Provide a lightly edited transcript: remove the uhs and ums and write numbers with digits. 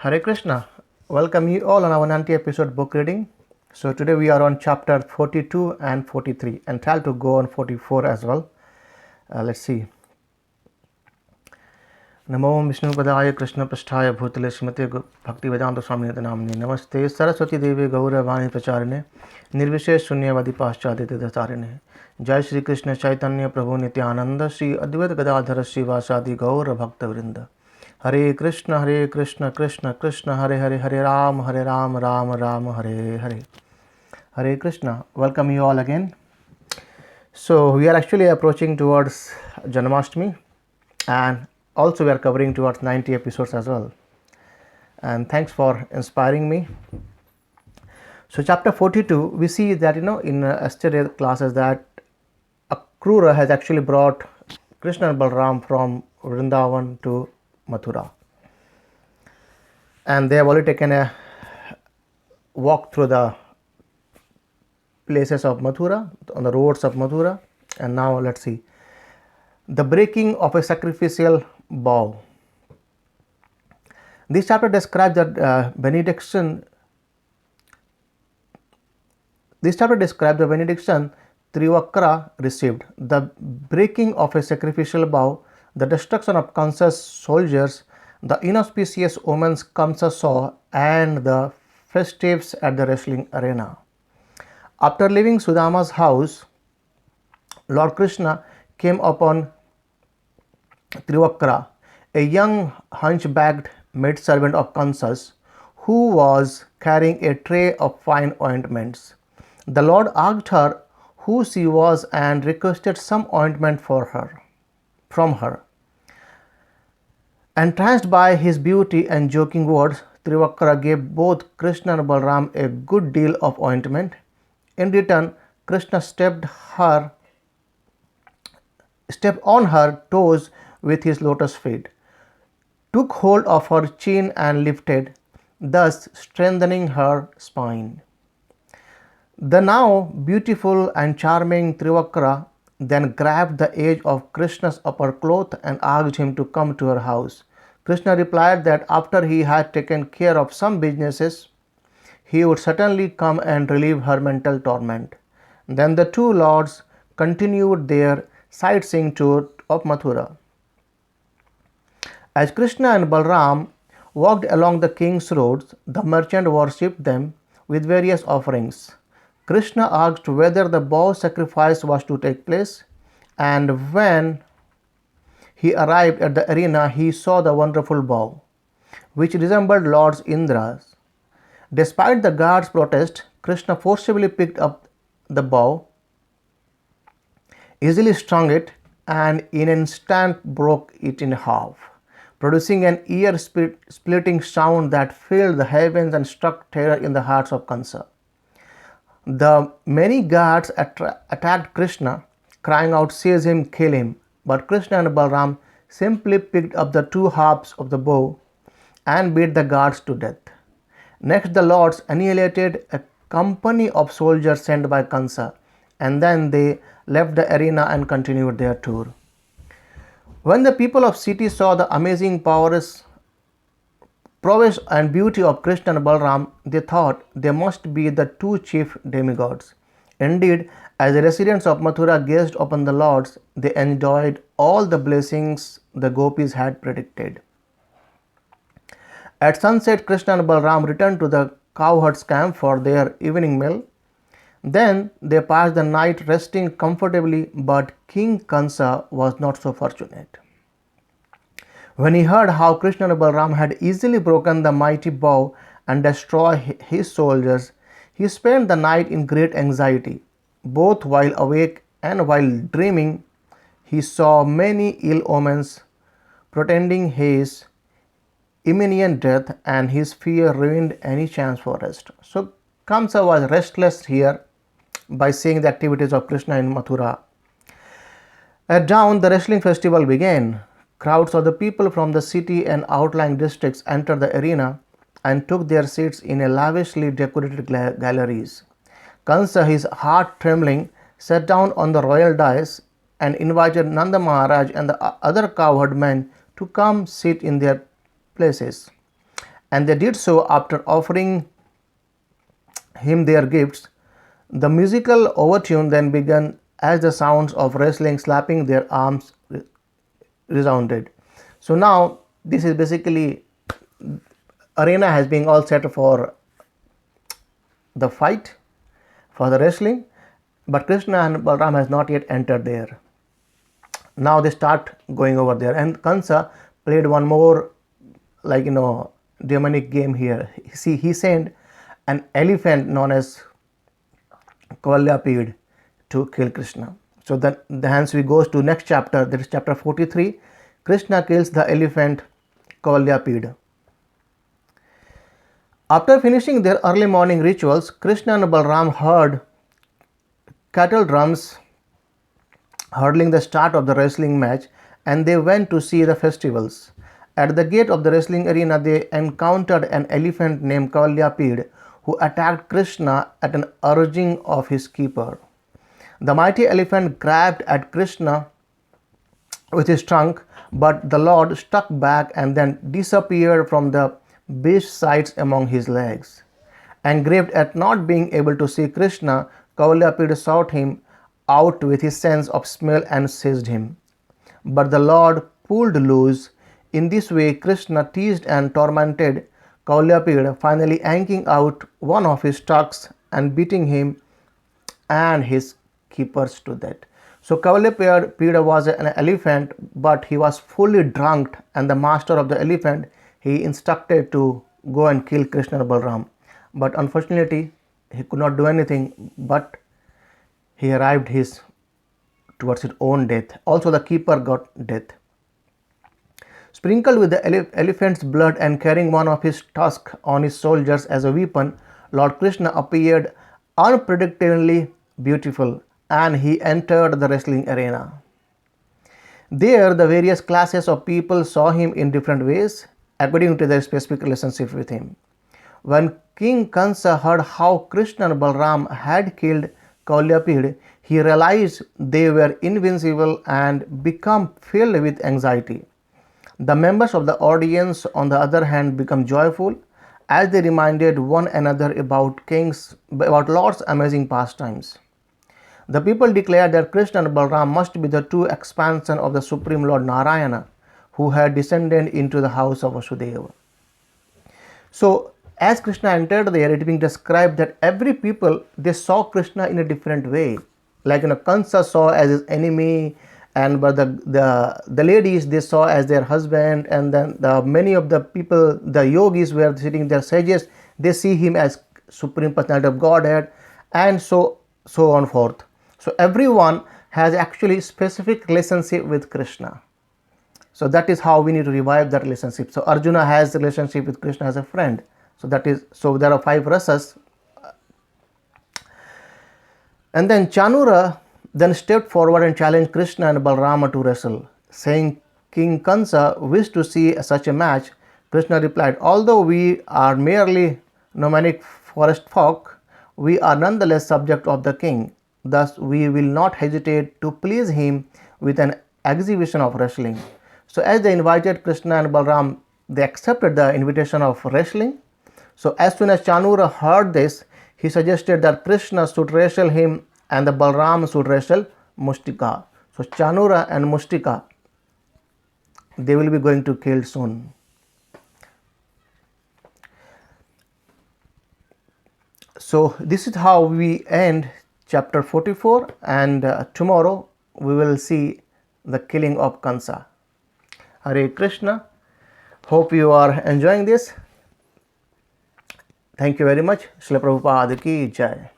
Hare Krishna. Welcome you all on our 90 episode book reading. So today we are on chapter 42 and 43 and try to go on 44 as well. Let's see. नमो विष्णुपदाय कृष्णपृष्ठाय भूतले श्रीमते भक्तिवेदांत स्वामी नामिने नमस्ते सरस्वती देवी गौरवाणी प्रचारिणे निर्विशेष शून्यवादी पाश्चात्य तीर्थारिणे जय श्री कृष्ण चैतन्य प्रभु नित्यानंद श्री अद्वैत गदाधर श्रीवासादि गौर भक्तवृंद हरे Krishna Krishna Krishna Hare Hare Hare Ram Ram Ram Hare Hare. Hare Krishna. Welcome you all again. So we are actually approaching towards Janmashtami, and also we are covering towards 90 episodes as well. And thanks for inspiring me. So chapter 42, we see that in yesterday classes that Akrura has actually brought Krishna and Balram from Vrindavan to Mathura, and they have already taken a walk through the places of Mathura, on the roads of Mathura. And now let's see the breaking of a sacrificial vow. This chapter describes the benediction. This chapter describes the benediction Trivakra received, the breaking of a sacrificial vow, the destruction of Kansa's soldiers, the inauspicious omens Kamsa saw, and the festives at the wrestling arena. After leaving Sudama's house, Lord Krishna came upon Trivakra, a young hunchbacked maidservant of Kansa's, who was carrying a tray of fine ointments. The Lord asked her who she was and requested some ointment from her. Entranced by his beauty and joking words, Trivakra gave both Krishna and Balram a good deal of ointment. In return, Krishna stepped on her toes with his lotus feet, took hold of her chin and lifted, thus strengthening her spine. The now beautiful and charming Trivakra then grabbed the edge of Krishna's upper cloth and asked him to come to her house. Krishna replied that after he had taken care of some businesses, he would certainly come and relieve her mental torment. Then the two lords continued their sightseeing tour of Mathura. As Krishna and Balram walked along the king's roads, the merchant worshipped them with various offerings. Krishna asked whether the bow sacrifice was to take place, and when he arrived at the arena, he saw the wonderful bow, which resembled Lord Indra's. Despite the guards' protest, Krishna forcibly picked up the bow, easily strung it, and in an instant broke it in half, producing an ear-splitting sound that filled the heavens and struck terror in the hearts of Kansa. The many guards attacked Krishna, crying out, "Seize him, kill him!" But Krishna and Balram simply picked up the two halves of the bow and beat the guards to death. Next, the lords annihilated a company of soldiers sent by Kansa, and then they left the arena and continued their tour. When the people of city saw the amazing prowess and beauty of Krishna and Balram, they thought they must be the two chief demigods. Indeed, as the residents of Mathura gazed upon the lords, they enjoyed all the blessings the gopis had predicted. At sunset, Krishna and Balram returned to the cowherds' camp for their evening meal. Then they passed the night resting comfortably, but King Kansa was not so fortunate. When he heard how Krishna and Balram had easily broken the mighty bow and destroyed his soldiers, he spent the night in great anxiety. Both while awake and while dreaming, he saw many ill omens portending his imminent death, and his fear ruined any chance for rest. So Kamsa was restless here by seeing the activities of Krishna in Mathura. At dawn, the wrestling festival began. Crowds of the people from the city and outlying districts entered the arena and took their seats in a lavishly decorated galleries. Kansa, his heart trembling, sat down on the royal dais and invited Nanda Maharaj and the other cowherd men to come sit in their places. and they did so after offering him their gifts. The musical overtune then began as the sounds of wrestling slapping their arms resounded. So now this is basically arena has been all set for the fight, for the wrestling, but Krishna and Balram has not yet entered there. Now they start going over there, and Kansa played one more demonic game here. See, he sent an elephant known as Kavalyapid to kill Krishna. So hence we goes to next chapter, that is chapter 43. Krishna kills the elephant Kavalyapid. After finishing their early morning rituals, Krishna and Balram heard cattle drums heralding the start of the wrestling match, and they went to see the festivals. At the gate of the wrestling arena, they encountered an elephant named Kavalyapid who attacked Krishna at an urging of his keeper. The mighty elephant grabbed at Krishna with his trunk, but the Lord stuck back and then disappeared from the beast's sides among his legs. Aggrieved at not being able to see Krishna, Kavalyapid sought him out with his sense of smell and seized him. But the Lord pulled loose. In this way, Krishna teased and tormented Kavalyapid, finally yanking out one of his tucks and beating him and his keepers to death. So Kavalyapid was an elephant, but he was fully drunk, and the master of the elephant, he instructed to go and kill Krishna and Balram. But unfortunately, he could not do anything, but he arrived towards his own death. Also the keeper got death. Sprinkled with the elephant's blood and carrying one of his tusks on his shoulders as a weapon, Lord Krishna appeared unpredictably beautiful, and he entered the wrestling arena. There, the various classes of people saw him in different ways, according to their specific relationship with him. When King Kansa heard how Krishna and Balram had killed Kavalyapid, he realized they were invincible and became filled with anxiety. The members of the audience, on the other hand, became joyful as they reminded one another about Lord's amazing pastimes. The people declared that Krishna and Balram must be the true expansion of the Supreme Lord Narayana, who had descended into the house of Vasudeva. So, as Krishna entered there, it being described that every people, they saw Krishna in a different way. Like Kansa saw as his enemy, and but the ladies they saw as their husband, and then many of the people, the yogis were sitting there, sages, they see him as Supreme Personality of Godhead, and so on forth. So everyone has actually specific relationship with Krishna. So that is how we need to revive that relationship. So Arjuna has relationship with Krishna as a friend. So there are 5 rasas. And then Chanura then stepped forward and challenged Krishna and Balrama to wrestle, saying King Kansa wished to see such a match. Krishna replied, although we are merely nomadic forest folk, we are nonetheless subject of the king. Thus, we will not hesitate to please him with an exhibition of wrestling. So as they invited Krishna and Balram, they accepted the invitation of wrestling. So as soon as Chanura heard this, he suggested that Krishna should wrestle him and the Balram should wrestle Mustika. So Chanura and Mustika, they will be going to kill soon. So this is how we end chapter 44, and tomorrow we will see the killing of Kansa. Hare Krishna. Hope you are enjoying this. Thank you very much. Srila Prabhupada ki Jai.